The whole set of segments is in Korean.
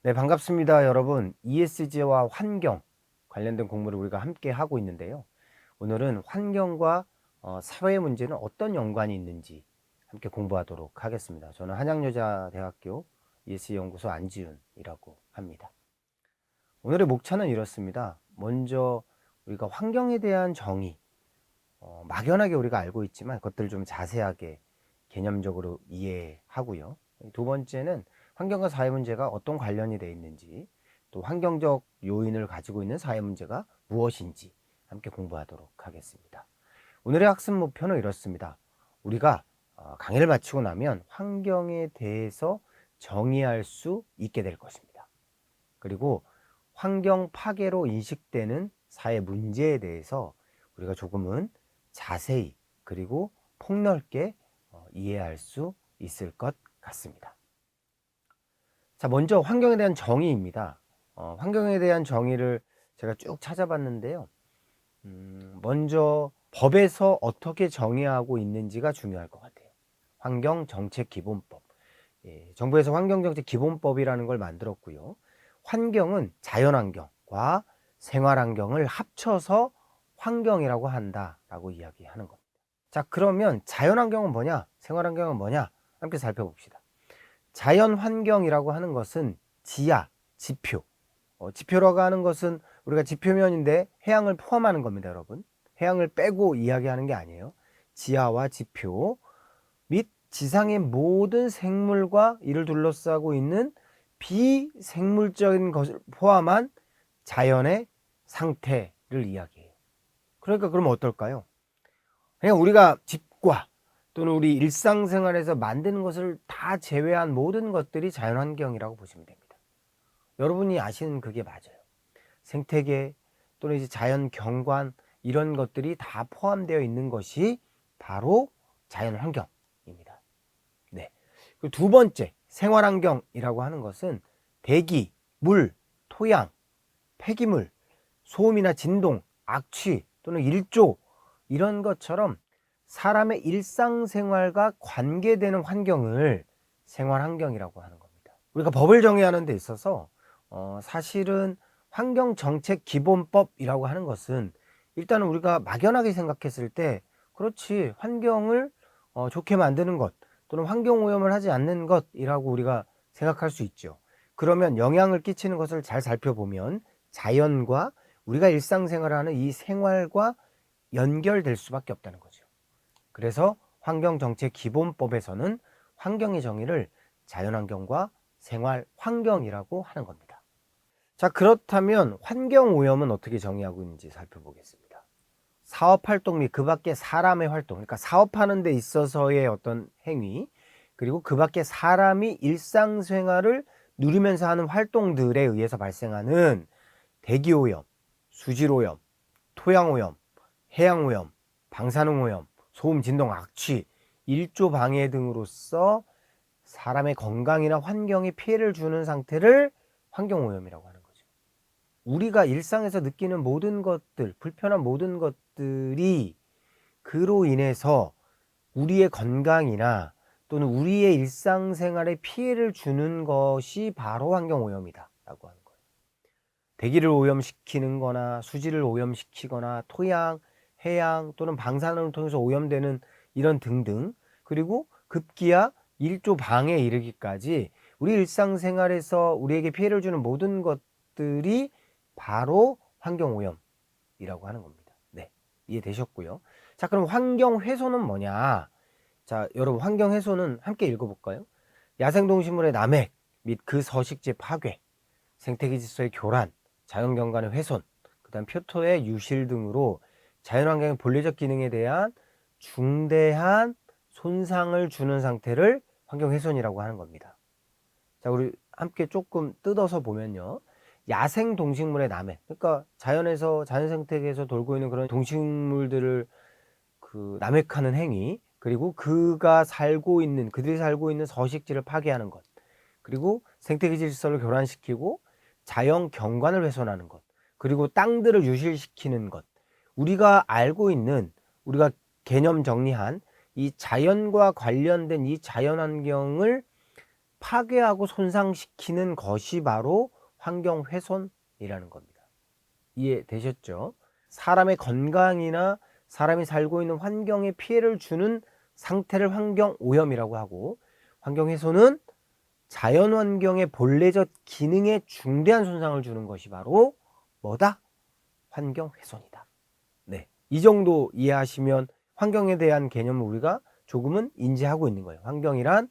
네, 반갑습니다, 여러분. ESG와 환경 관련된 공부를 우리가 함께 하고 있는데요. 오늘은 환경과 사회 문제는 어떤 연관이 있는지 함께 공부하도록 하겠습니다. 저는 한양여자대학교 ESG 연구소 안지훈이라고 합니다. 오늘의 목차는 이렇습니다. 먼저 우리가 환경에 대한 정의, 막연하게 우리가 알고 있지만 그것들을 좀 자세하게 개념적으로 이해하고요. 두 번째는 환경과 사회 문제가 어떤 관련이 되어 있는지, 또 환경적 요인을 가지고 있는 사회 문제가 무엇인지 함께 공부하도록 하겠습니다. 오늘의 학습 목표는 이렇습니다. 우리가 강의를 마치고 나면 환경에 대해서 정의할 수 있게 될 것입니다. 그리고 환경 파괴로 인식되는 사회 문제에 대해서 우리가 조금은 자세히 그리고 폭넓게 이해할 수 있을 것 같습니다. 자, 먼저 환경에 대한 정의입니다. 환경에 대한 정의를 제가 쭉 찾아봤는데요. 먼저 법에서 어떻게 정의하고 있는지가 중요할 것 같아요. 환경정책기본법. 정부에서 환경정책기본법이라는 걸 만들었고요. 환경은 자연환경과 생활환경을 합쳐서 환경이라고 한다라고 이야기하는 겁니다. 자, 그러면 자연환경은 뭐냐? 생활환경은 뭐냐? 함께 살펴봅시다. 자연환경이라고 하는 것은 지하, 지표. 지표라고 하는 것은 우리가 지표면인데 해양을 포함하는 겁니다, 여러분. 해양을 빼고 이야기하는 게 아니에요. 지하와 지표 및 지상의 모든 생물과 이를 둘러싸고 있는 비생물적인 것을 포함한 자연의 상태를 이야기해요. 그러니까 그러면 어떨까요? 그냥 우리가 집과 또는 우리 일상생활에서 만드는 것을 다 제외한 모든 것들이 자연환경이라고 보시면 됩니다. 여러분이 아시는 그게 맞아요. 생태계 또는 이제 자연 경관 이런 것들이 다 포함되어 있는 것이 바로 자연환경입니다. 네. 그리고 두 번째 생활환경이라고 하는 것은 대기, 물, 토양, 폐기물, 소음이나 진동, 악취 또는 일조 이런 것처럼 사람의 일상생활과 관계되는 환경을 생활환경이라고 하는 겁니다. 우리가 법을 정의하는 데 있어서 사실은 환경정책기본법이라고 하는 것은 일단은 우리가 막연하게 생각했을 때 그렇지 환경을 좋게 만드는 것 또는 환경오염을 하지 않는 것이라고 우리가 생각할 수 있죠. 그러면 영향을 끼치는 것을 잘 살펴보면 자연과 우리가 일상생활하는 이 생활과 연결될 수밖에 없다는 거죠. 그래서 환경정책기본법에서는 환경의 정의를 자연환경과 생활환경이라고 하는 겁니다. 자, 그렇다면 환경오염은 어떻게 정의하고 있는지 살펴보겠습니다. 사업활동 및 그 밖에 사람의 활동, 그러니까 사업하는 데 있어서의 어떤 행위, 그리고 그 밖에 사람이 일상생활을 누리면서 하는 활동들에 의해서 발생하는 대기오염, 수질오염, 토양오염, 해양오염, 방사능오염, 소음, 진동, 악취, 일조 방해 등으로써 사람의 건강이나 환경에 피해를 주는 상태를 환경오염이라고 하는 거죠. 우리가 일상에서 느끼는 모든 것들, 불편한 모든 것들이 그로 인해서 우리의 건강이나 또는 우리의 일상생활에 피해를 주는 것이 바로 환경오염이다 라고 하는 거예요. 대기를 오염시키는 거나 수질을 오염시키거나 토양, 해양 또는 방사능을 통해서 오염되는 이런 등등, 그리고 급기야 일조 방해에 이르기까지 우리 일상생활에서 우리에게 피해를 주는 모든 것들이 바로 환경오염이라고 하는 겁니다. 네, 이해되셨고요. 자, 그럼 환경훼손은 뭐냐? 자, 여러분, 환경훼손은 함께 읽어볼까요? 야생동식물의 남획 및 그 서식지 파괴, 생태계 질서의 교란, 자연경관의 훼손, 그 다음 표토의 유실 등으로 자연환경의 본래적 기능에 대한 중대한 손상을 주는 상태를 환경훼손이라고 하는 겁니다. 자, 우리 함께 조금 뜯어서 보면요. 야생 동식물의 남획, 그러니까 자연에서, 자연 생태계에서 돌고 있는 그런 동식물들을 남획하는 행위, 그리고 그들이 살고 있는 서식지를 파괴하는 것, 그리고 생태계 질서를 교란시키고 자연 경관을 훼손하는 것, 그리고 땅들을 유실시키는 것, 우리가 알고 있는, 우리가 개념 정리한 이 자연과 관련된 이 자연환경을 파괴하고 손상시키는 것이 바로 환경훼손이라는 겁니다. 이해되셨죠? 사람의 건강이나 사람이 살고 있는 환경에 피해를 주는 상태를 환경오염이라고 하고, 환경훼손은 자연환경의 본래적 기능에 중대한 손상을 주는 것이 바로 뭐다? 환경훼손이다. 네, 이 정도 이해하시면 환경에 대한 개념을 우리가 조금은 인지하고 있는 거예요. 환경이란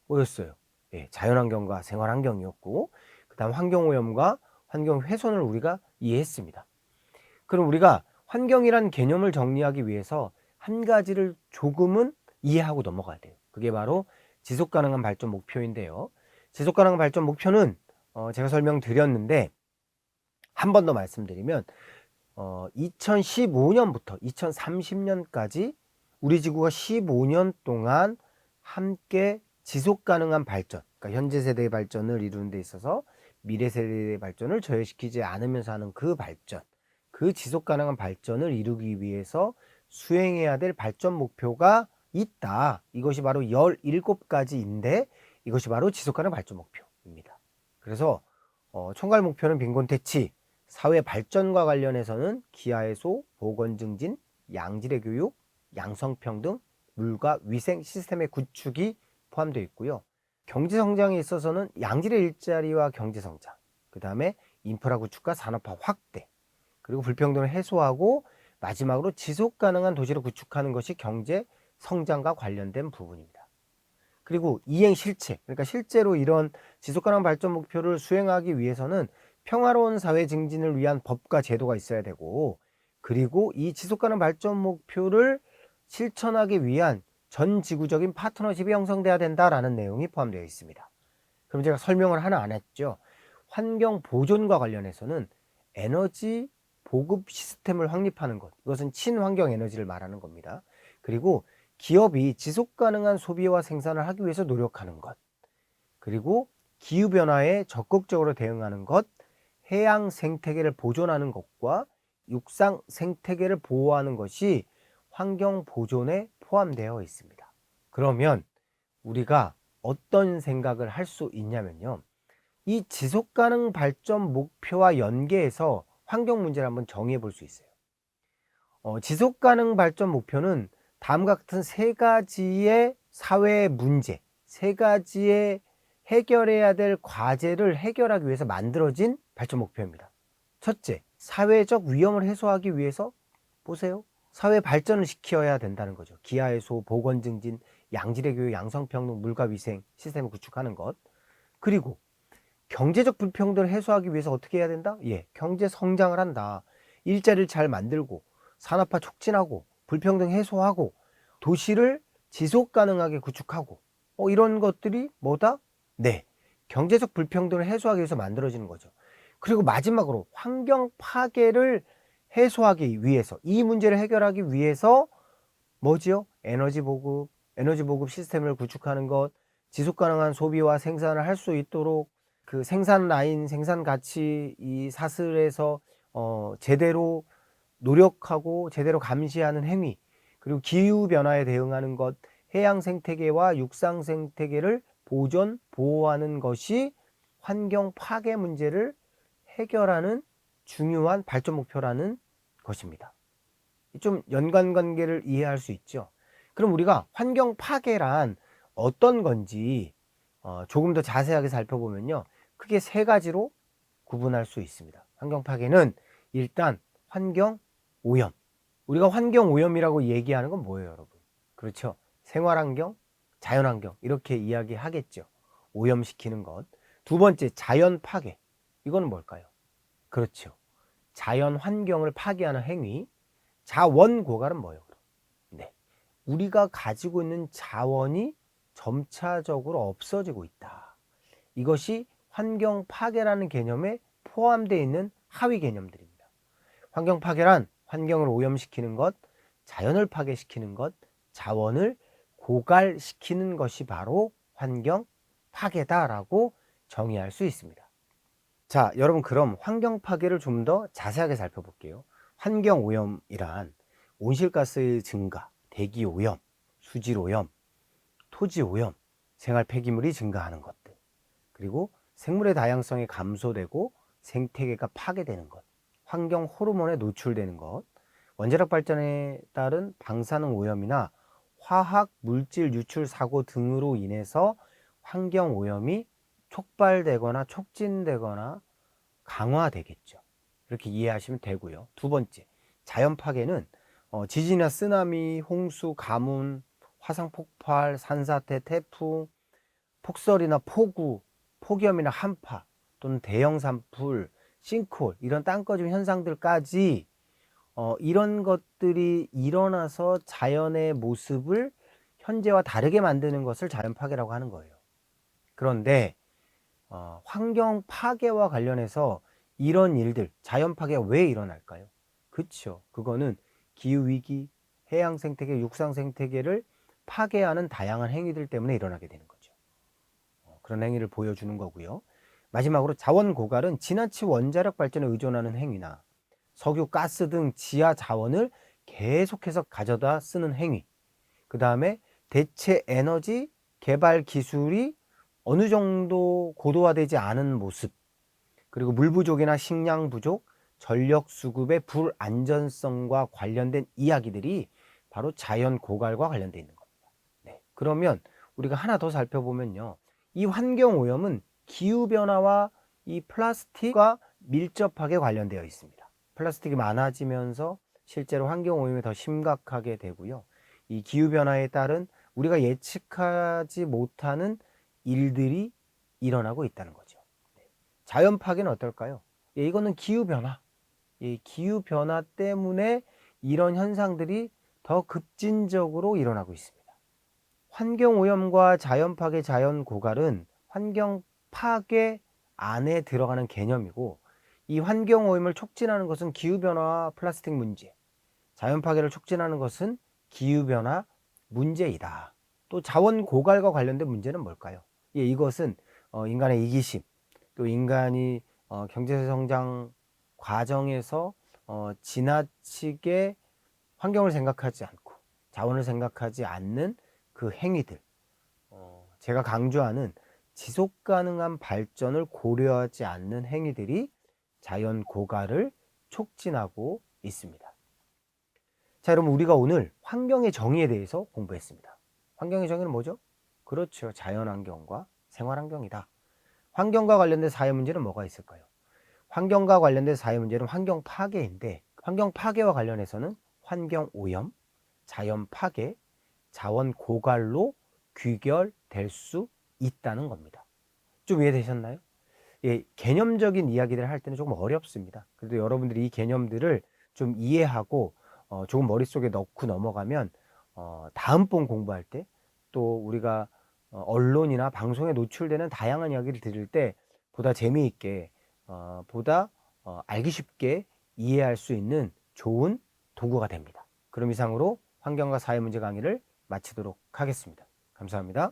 뭐였어요? 예, 자연환경과 생활환경이었고, 그 다음 환경오염과 환경훼손을 우리가 이해했습니다. 그럼 우리가 환경이란 개념을 정리하기 위해서 한 가지를 조금은 이해하고 넘어가야 돼요. 그게 바로 지속가능한 발전 목표인데요. 지속가능한 발전 목표는 제가 설명드렸는데, 한 번 더 말씀드리면 2015년부터 2030년까지 우리 지구가 15년 동안 함께 지속가능한 발전, 그러니까 현재 세대의 발전을 이루는 데 있어서 미래 세대의 발전을 저해시키지 않으면서 하는 그 발전, 그 지속가능한 발전을 이루기 위해서 수행해야 될 발전 목표가 있다. 이것이 바로 17가지인데 이것이 바로 지속가능한 발전 목표입니다. 그래서 총괄 목표는 빈곤퇴치, 사회 발전과 관련해서는 기하해소, 보건 증진, 양질의 교육, 양성평등, 물과 위생 시스템의 구축이 포함되어 있고요. 경제성장에 있어서는 양질의 일자리와 경제성장, 그 다음에 인프라 구축과 산업화 확대, 그리고 불평등을 해소하고 마지막으로 지속가능한 도시를 구축하는 것이 경제성장과 관련된 부분입니다. 그리고 이행 실체, 그러니까 실제로 이런 지속가능한 발전 목표를 수행하기 위해서는 평화로운 사회 증진을 위한 법과 제도가 있어야 되고, 그리고 이 지속가능한 발전 목표를 실천하기 위한 전 지구적인 파트너십이 형성돼야 된다라는 내용이 포함되어 있습니다. 그럼 제가 설명을 하나 안 했죠. 환경 보존과 관련해서는 에너지 보급 시스템을 확립하는 것, 이것은 친환경 에너지를 말하는 겁니다. 그리고 기업이 지속가능한 소비와 생산을 하기 위해서 노력하는 것, 그리고 기후변화에 적극적으로 대응하는 것, 해양 생태계를 보존하는 것과 육상 생태계를 보호하는 것이 환경 보존에 포함되어 있습니다. 그러면 우리가 어떤 생각을 할 수 있냐면요, 이 지속가능 발전 목표와 연계해서 환경 문제를 한번 정의해 볼 수 있어요. 지속가능 발전 목표는 다음과 같은 세 가지의 사회 문제, 세 가지의 해결해야 될 과제를 해결하기 위해서 만들어진 발전 목표입니다. 첫째, 사회적 위험을 해소하기 위해서 보세요. 사회 발전을 시켜야 된다는 거죠. 기하해소, 보건 증진, 양질의 교육, 양성평등, 물과 위생 시스템을 구축하는 것. 그리고 경제적 불평등을 해소하기 위해서 어떻게 해야 된다? 예, 경제 성장을 한다. 일자리를 잘 만들고 산업화 촉진하고 불평등 해소하고 도시를 지속 가능하게 구축하고 이런 것들이 뭐다? 네, 경제적 불평등을 해소하기 위해서 만들어지는 거죠. 그리고 마지막으로 환경 파괴를 해소하기 위해서, 이 문제를 해결하기 위해서 뭐지요? 에너지 보급 시스템을 구축하는 것, 지속 가능한 소비와 생산을 할 수 있도록 그 생산 라인, 생산 가치 이 사슬에서 제대로 노력하고 제대로 감시하는 행위, 그리고 기후 변화에 대응하는 것, 해양 생태계와 육상 생태계를 보존, 보호하는 것이 환경 파괴 문제를 해결하는 중요한 발전 목표라는 것입니다. 좀 연관관계를 이해할 수 있죠. 그럼 우리가 환경 파괴란 어떤 건지 조금 더 자세하게 살펴보면요, 크게 세 가지로 구분할 수 있습니다. 환경 파괴는 일단 환경 오염. 우리가 환경 오염이라고 얘기하는 건 뭐예요, 여러분? 그렇죠. 생활환경, 자연환경 이렇게 이야기하겠죠. 오염시키는 것. 두 번째, 자연 파괴. 이거는 뭘까요? 그렇죠. 자연 환경을 파괴하는 행위. 자원 고갈은 뭐예요? 네, 우리가 가지고 있는 자원이 점차적으로 없어지고 있다. 이것이 환경 파괴라는 개념에 포함되어 있는 하위 개념들입니다. 환경 파괴란 환경을 오염시키는 것, 자연을 파괴시키는 것, 자원을 고갈시키는 것이 바로 환경 파괴다라고 정의할 수 있습니다. 자, 여러분, 그럼 환경 파괴를 좀 더 자세하게 살펴볼게요. 환경 오염이란 온실가스의 증가, 대기 오염, 수질 오염, 토지 오염, 생활 폐기물이 증가하는 것들, 그리고 생물의 다양성이 감소되고 생태계가 파괴되는 것, 환경 호르몬에 노출되는 것, 원자력 발전에 따른 방사능 오염이나 화학 물질 유출 사고 등으로 인해서 환경 오염이 촉발되거나 촉진되거나 강화되겠죠. 이렇게 이해하시면 되고요. 두 번째, 자연 파괴는 지진이나 쓰나미, 홍수, 가뭄, 화산 폭발, 산사태, 태풍, 폭설이나 폭우, 폭염이나 한파 또는 대형 산불, 싱크홀 이런 땅 꺼짐 현상들까지 이런 것들이 일어나서 자연의 모습을 현재와 다르게 만드는 것을 자연 파괴라고 하는 거예요. 그런데 환경 파괴와 관련해서 이런 일들, 자연 파괴가 왜 일어날까요? 그쵸. 그거는 기후위기, 해양 생태계, 육상 생태계를 파괴하는 다양한 행위들 때문에 일어나게 되는 거죠. 그런 행위를 보여주는 거고요. 마지막으로 자원 고갈은 지나치 원자력 발전에 의존하는 행위나 석유, 가스 등 지하 자원을 계속해서 가져다 쓰는 행위. 그 다음에 대체 에너지 개발 기술이 어느 정도 고도화되지 않은 모습. 그리고 물 부족이나 식량 부족, 전력 수급의 불안전성과 관련된 이야기들이 바로 자연 고갈과 관련되어 있는 겁니다. 네. 그러면 우리가 하나 더 살펴보면요. 이 환경 오염은 기후 변화와 이 플라스틱과 밀접하게 관련되어 있습니다. 플라스틱이 많아지면서 실제로 환경 오염이 더 심각하게 되고요. 이 기후 변화에 따른 우리가 예측하지 못하는 일들이 일어나고 있다는 거죠. 자연 파괴는 어떨까요? 이거는 기후 변화. 기후 변화 때문에 이런 현상들이 더 급진적으로 일어나고 있습니다. 환경 오염과 자연 파괴, 자연 고갈은 환경 파괴 안에 들어가는 개념이고, 이 환경 오염을 촉진하는 것은 기후 변화와 플라스틱 문제, 자연 파괴를 촉진하는 것은 기후 변화 문제이다. 또 자원 고갈과 관련된 문제는 뭘까요? 이것은 인간의 이기심, 또 인간이 경제 성장 과정에서 지나치게 환경을 생각하지 않고 자원을 생각하지 않는 그 행위들, 제가 강조하는 지속 가능한 발전을 고려하지 않는 행위들이 자연 고갈을 촉진하고 있습니다. 자, 여러분, 우리가 오늘 환경의 정의에 대해서 공부했습니다. 환경의 정의는 뭐죠? 그렇죠. 자연환경과 생활환경이다. 환경과 관련된 사회 문제는 뭐가 있을까요? 환경과 관련된 사회 문제는 환경 파괴인데, 환경 파괴와 관련해서는 환경 오염, 자연 파괴, 자원 고갈로 귀결될 수 있다는 겁니다. 좀 이해되셨나요? 개념적인 이야기를 할 때는 조금 어렵습니다. 그래도 여러분들이 이 개념들을 좀 이해하고 조금 머릿속에 넣고 넘어가면 다음번 공부할 때 또 우리가 언론이나 방송에 노출되는 다양한 이야기를 들을 때 보다 재미있게 보다 알기 쉽게 이해할 수 있는 좋은 도구가 됩니다. 그럼 이상으로 환경과 사회 문제 강의를 마치도록 하겠습니다. 감사합니다.